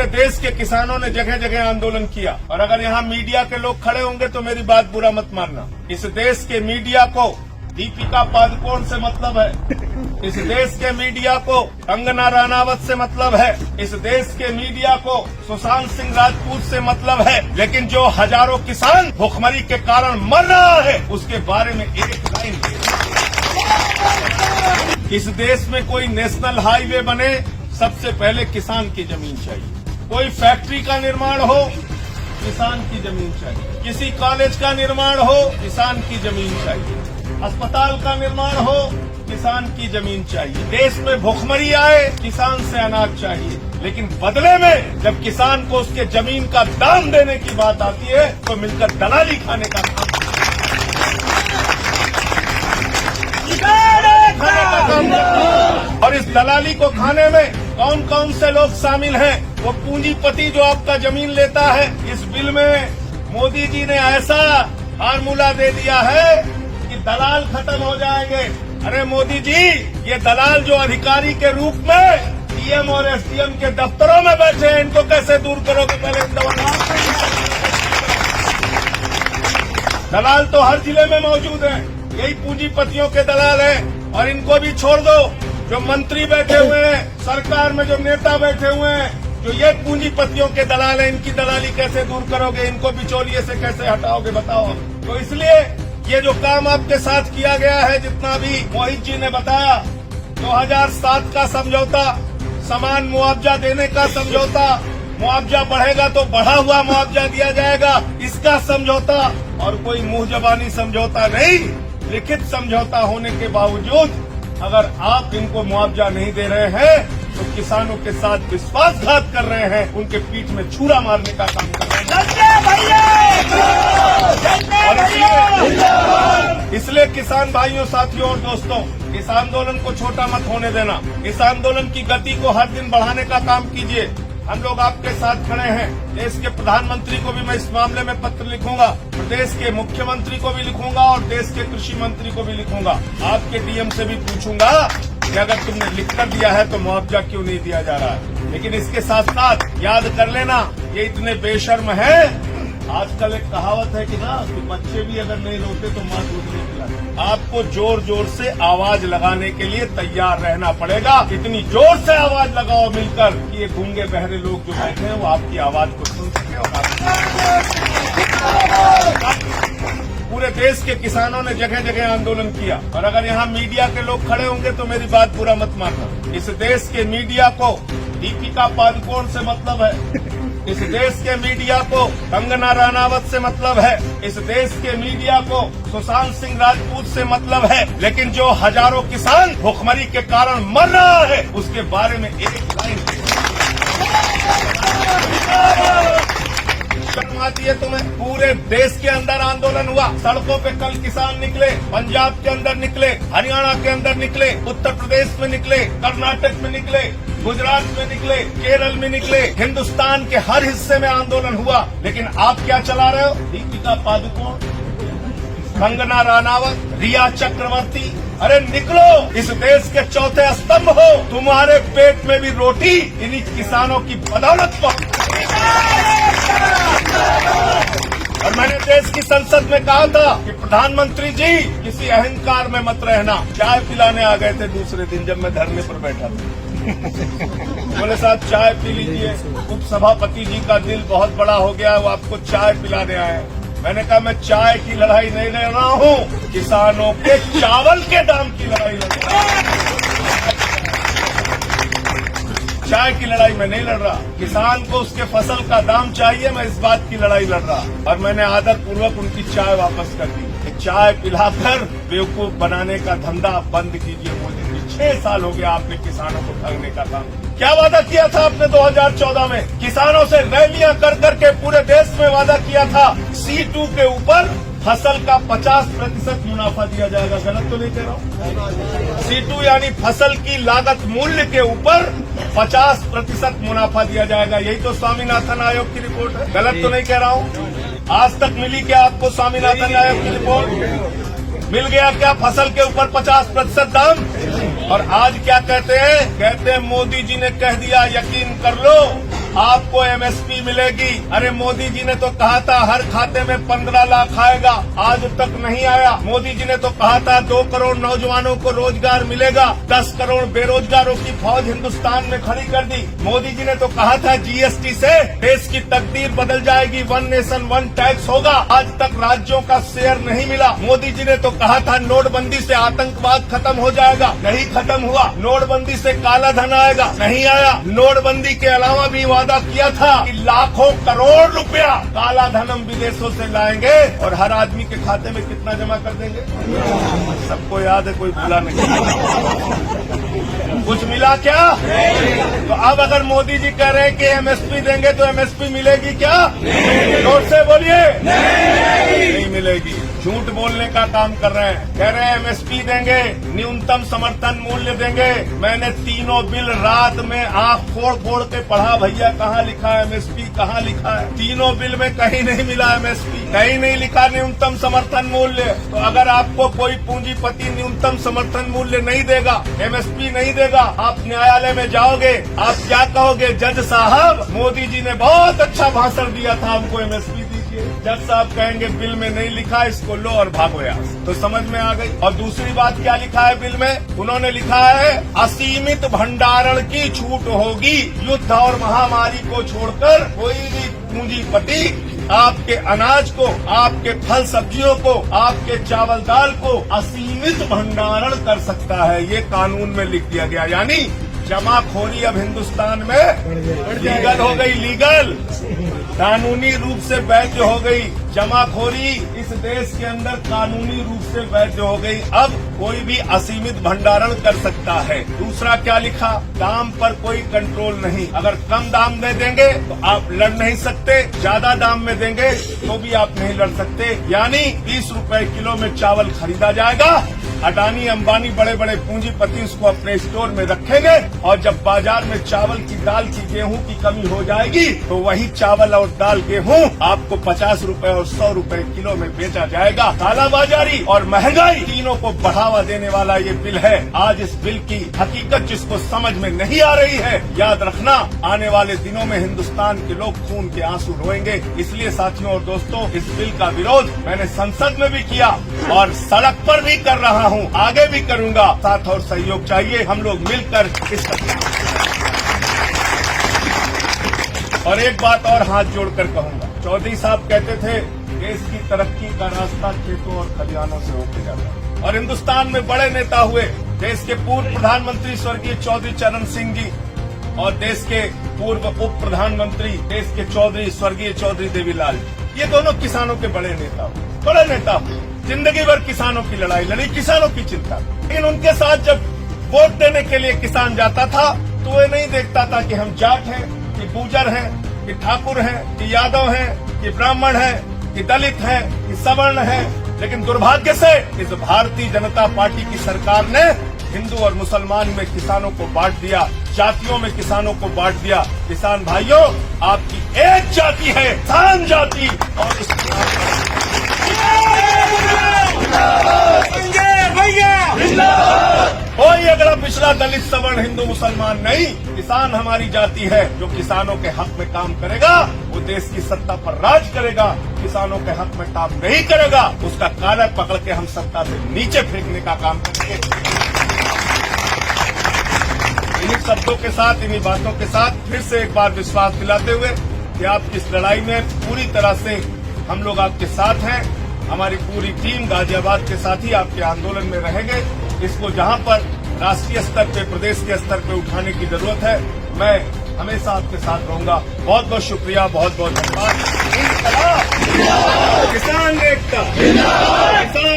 देश के किसानों ने जगह जगह आंदोलन किया। और अगर यहाँ मीडिया के लोग खड़े होंगे तो मेरी बात बुरा मत मानना। इस देश के मीडिया को दीपिका पादुकोण से मतलब है, इस देश के मीडिया को कंगना रनावत से मतलब है, इस देश के मीडिया को सुशांत सिंह राजपूत से मतलब है, लेकिन जो हजारों किसान भुखमरी के कारण मर रहा है उसके बारे में एक लाइन। इस देश में कोई नेशनल हाईवे बने, सबसे पहले किसान की जमीन चाहिए। कोई फैक्ट्री का निर्माण हो, किसान की जमीन चाहिए। किसी कॉलेज का निर्माण हो, किसान की जमीन चाहिए। अस्पताल का निर्माण हो, किसान की जमीन चाहिए। देश में भुखमरी आए, किसान से अनाज चाहिए, लेकिन बदले में जब किसान को उसके जमीन का दाम देने की बात आती है तो मिलकर दलाली खाने का काम और इस दलाली को खाने में कौन कौन से लोग शामिल हैं? वो पूंजीपति जो आपका जमीन लेता है। इस बिल में मोदी जी ने ऐसा फार्मूला दे दिया है कि दलाल खत्म हो जाएंगे। अरे मोदी जी, ये दलाल जो अधिकारी के रूप में डीएम और एसडीएम के दफ्तरों में बैठे हैं, इनको कैसे दूर करोगे? पहले दलाल तो हर जिले में मौजूद हैं, यही पूंजीपतियों के दलाल हैं। और इनको भी छोड़ दो, जो मंत्री बैठे हुए हैं, सरकार में जो नेता बैठे हुए हैं, जो ये पूंजीपतियों के दलाल हैं, इनकी दलाली कैसे दूर करोगे? इनको बिचौलिए से कैसे हटाओगे बताओ? तो इसलिए ये जो काम आपके साथ किया गया है, जितना भी मोहित जी ने बताया, 2007 का समझौता, समान मुआवजा देने का समझौता, मुआवजा बढ़ेगा तो बढ़ा हुआ मुआवजा दिया जाएगा, इसका समझौता, और कोई मुंह जबानी समझौता नहीं, लिखित समझौता होने के बावजूद अगर आप इनको मुआवजा नहीं दे रहे हैं तो किसानों के साथ विश्वासघात कर रहे हैं, उनके पीठ में छुरा मारने का काम कर रहे हैं। इसलिए किसान भाइयों, साथियों और दोस्तों, इस आंदोलन को छोटा मत होने देना। इस आंदोलन की गति को हर दिन बढ़ाने का काम कीजिए। हम लोग आपके साथ खड़े हैं। देश के प्रधानमंत्री को भी मैं इस मामले में पत्र लिखूंगा, प्रदेश के मुख्यमंत्री को भी लिखूंगा और देश के कृषि मंत्री को भी लिखूंगा। आपके डीएम से भी पूछूंगा कि अगर तुमने लिखकर दिया है तो मुआवजा क्यों नहीं दिया जा रहा है। लेकिन इसके साथ साथ याद कर लेना, ये इतने बेशर्म है। आजकल एक कहावत है कि बच्चे भी अगर नहीं रोते तो माँ दूध नहीं पिलाती। आपको जोर जोर से आवाज लगाने के लिए तैयार रहना पड़ेगा। इतनी जोर से आवाज लगाओ मिलकर कि ये गूंगे बहरे लोग जो बैठे हैं वो आपकी आवाज को सुन सके। पूरे देश के किसानों ने जगह जगह आंदोलन किया। और अगर यहाँ मीडिया के लोग खड़े होंगे तो मेरी बात बुरा मत मानना। इस देश के मीडिया को दीपिका पादुकोण से मतलब है, इस देश के मीडिया को कंगना रनावत से मतलब है, इस देश के मीडिया को सुशांत सिंह राजपूत से मतलब है, लेकिन जो हजारों किसान भुखमरी के कारण मर रहा है उसके बारे में एक लाइन। शर्म आती है तुम्हें? पूरे देश के अंदर आंदोलन हुआ, सड़कों पे कल किसान निकले, पंजाब के अंदर निकले, हरियाणा के अंदर निकले, उत्तर प्रदेश में निकले, कर्नाटक में निकले, गुजरात में निकले, केरल में निकले, हिंदुस्तान के हर हिस्से में आंदोलन हुआ। लेकिन आप क्या चला रहे हो? दीपिका पादुकोण, कंगना रनावत, रिया चक्रवर्ती, अरे निकलो, इस देश के चौथे स्तंभ हो। तुम्हारे पेट में भी रोटी इन्हीं किसानों की बदौलत पहुंची। और मैंने देश की संसद में कहा था कि प्रधानमंत्री जी किसी अहंकार में मत रहना। चाय पिलाने आ गए थे दूसरे दिन जब मैं धरने पर बैठा था। बोले साहब चाय पी लीजिए, उप सभापति जी का दिल बहुत बड़ा हो गया, वो आपको चाय पिलाने आए। मैंने कहा मैं चाय की लड़ाई नहीं लड़ रहा हूँ, किसानों के चावल के दाम की लड़ाई लड़ रहा हूँ। चाय की लड़ाई मैं नहीं लड़ रहा। किसान को उसके फसल का दाम चाहिए, मैं इस बात की लड़ाई लड़ रहा। और मैंने आदर पूर्वक उनकी चाय वापस कर दी। चाय पिलाकर बेवकूफ बनाने का धंधा बंद कीजिए मोदी जी। 6 साल हो गया आपने किसानों को ठगने का काम। क्या वादा किया था आपने 2014 में? किसानों से रैलियां कर करके पूरे देश में वादा किया था C2 के ऊपर फसल का 50% मुनाफा दिया जाएगा। गलत तो नहीं कह रहा हूँ? C2 यानी फसल की लागत मूल्य के ऊपर 50% मुनाफा दिया जाएगा। यही तो स्वामीनाथन आयोग की रिपोर्ट है। गलत तो नहीं कह रहा हूँ? आज तक मिली क्या आपको स्वामीनाथन आयोग की रिपोर्ट? मिल गया क्या फसल के ऊपर 50% दाम? और आज क्या कहते हैं? कहते हैं मोदी जी ने कह दिया, यकीन कर लो आपको एमएसपी मिलेगी। अरे मोदी जी ने तो कहा था हर खाते में 15 लाख आएगा, आज तक नहीं आया। मोदी जी ने तो कहा था 2 करोड़ नौजवानों को रोजगार मिलेगा, 10 करोड़ बेरोजगारों की फौज हिंदुस्तान में खड़ी कर दी। मोदी जी ने तो कहा था जीएसटी से देश की तकदीर बदल जाएगी, 1 नेशन 1 टैक्स होगा, आज तक राज्यों का शेयर नहीं मिला। मोदी जी ने तो कहा था नोटबंदी से आतंकवाद खत्म हो जाएगा, नहीं खत्म हुआ। नोटबंदी से काला धन आएगा, नहीं आया। नोटबंदी के अलावा भी वादा किया था कि लाखों करोड़ रुपया काला धन हम विदेशों से लाएंगे और हर आदमी के खाते में कितना जमा कर देंगे, सबको याद है, कोई भूला नहीं। कुछ मिला क्या? तो अब अगर मोदी जी कह रहे हैं कि एमएसपी देंगे तो एमएसपी मिलेगी क्या? जोर से बोलिए, नहीं मिलेगी। झूठ बोलने का काम कर रहे हैं। कह रहे हैं एमएसपी देंगे, न्यूनतम समर्थन मूल्य देंगे। मैंने तीनों बिल रात में आंख फोड़ फोड़ के पढ़ा, भैया कहाँ लिखा है एमएसपी, कहाँ लिखा है? तीनों बिल में कहीं नहीं मिला एमएसपी, कहीं नहीं लिखा न्यूनतम समर्थन मूल्य। तो अगर आपको कोई पूंजीपति न्यूनतम समर्थन मूल्य नहीं देगा, एमएसपी नहीं देगा, आप न्यायालय में जाओगे, आप क्या कहोगे? जज साहब, मोदी जी ने बहुत अच्छा भाषण दिया था, हमको एमएसपी दीजिए। जज साहब कहेंगे बिल में नहीं लिखा, इसको लो और भागो यहाँ से। तो समझ में आ गई। और दूसरी बात क्या लिखा है बिल में? उन्होंने लिखा है असीमित भंडारण की छूट होगी। युद्ध और महामारी को छोड़कर कोई भी पूंजीपति आपके अनाज को, आपके फल सब्जियों को, आपके चावल दाल को असीमित भंडारण कर सकता है। ये कानून में लिख दिया गया। यानी जमाखोरी अब हिंदुस्तान में लीगल हो गई, लीगल, कानूनी रूप से वैध हो गई। जमाखोरी इस देश के अंदर कानूनी रूप से वैध हो गई। अब कोई भी असीमित भंडारण कर सकता है। दूसरा क्या लिखा? दाम पर कोई कंट्रोल नहीं। अगर कम दाम दे देंगे तो आप लड़ नहीं सकते, ज्यादा दाम में देंगे तो भी आप नहीं लड़ सकते। यानी 20 रुपए किलो में चावल खरीदा जाएगा। अडानी अंबानी बड़े बड़े पूंजीपति उसको अपने स्टोर में रखेंगे और जब बाजार में चावल की, दाल की, गेहूं की कमी हो जाएगी तो वही चावल और दाल, गेहूं आपको 50 रुपए और 100 रुपए किलो में बेचा जाएगा। कालाबाजारी और महंगाई तीनों को बढ़ावा देने वाला ये बिल है। आज इस बिल की हकीकत जिसको समझ में नहीं आ रही है, याद रखना आने वाले दिनों में हिंदुस्तान के लोग खून के आंसू रोएंगे। इसलिए साथियों और दोस्तों, इस बिल का विरोध मैंने संसद में भी किया और सड़क पर भी कर रहा हूं, आगे भी करूंगा। साथ और सहयोग चाहिए, हम लोग मिलकर इस। और एक बात और हाथ जोड़कर कहूंगा, चौधरी साहब कहते थे देश की तरक्की का रास्ता खेतों और खलिहानों से होकर जाता है। और हिंदुस्तान में बड़े नेता हुए, देश के पूर्व प्रधानमंत्री स्वर्गीय चौधरी चरण सिंह जी और देश के पूर्व उप प्रधानमंत्री देश के चौधरी स्वर्गीय चौधरी देवीलाल, ये दोनों किसानों के बड़े नेता हुए, बड़े नेता हुए। जिंदगी भर किसानों की लड़ाई लड़ी, किसानों की चिंता। लेकिन उनके साथ जब वोट देने के लिए किसान जाता था तो ये नहीं देखता था कि हम जाट हैं, कि गुर्जर हैं, कि ठाकुर हैं, कि यादव हैं, कि ब्राह्मण हैं, कि दलित हैं, कि सवर्ण हैं। लेकिन दुर्भाग्य से इस भारतीय जनता पार्टी की सरकार ने हिंदू और मुसलमान में किसानों को बांट दिया, जातियों में किसानों को बांट दिया। किसान भाइयों, आपकी एक जाति है, किसान जाति, और इस कोई अगला पिछड़ा दलित सवर्ण हिंदू मुसलमान नहीं, किसान हमारी जाति है। जो किसानों के हक में काम करेगा वो देश की सत्ता पर राज करेगा। किसानों के हक में काम नहीं करेगा उसका कालर पकड़ के हम सत्ता से नीचे फेंकने का काम करेंगे। इन्हीं शब्दों के साथ, इन्हीं बातों के साथ फिर से एक बार विश्वास दिलाते हुए कि आपकी इस लड़ाई में पूरी तरह से हम लोग आपके साथ हैं। हमारी पूरी टीम गाजियाबाद के साथ ही आपके आंदोलन में रहेंगे। इसको जहां पर राष्ट्रीय स्तर पे, प्रदेश के स्तर पे उठाने की जरूरत है, मैं हमेशा आपके साथ रहूंगा। बहुत बहुत शुक्रिया, बहुत बहुत धन्यवाद। किसान एकता, किसान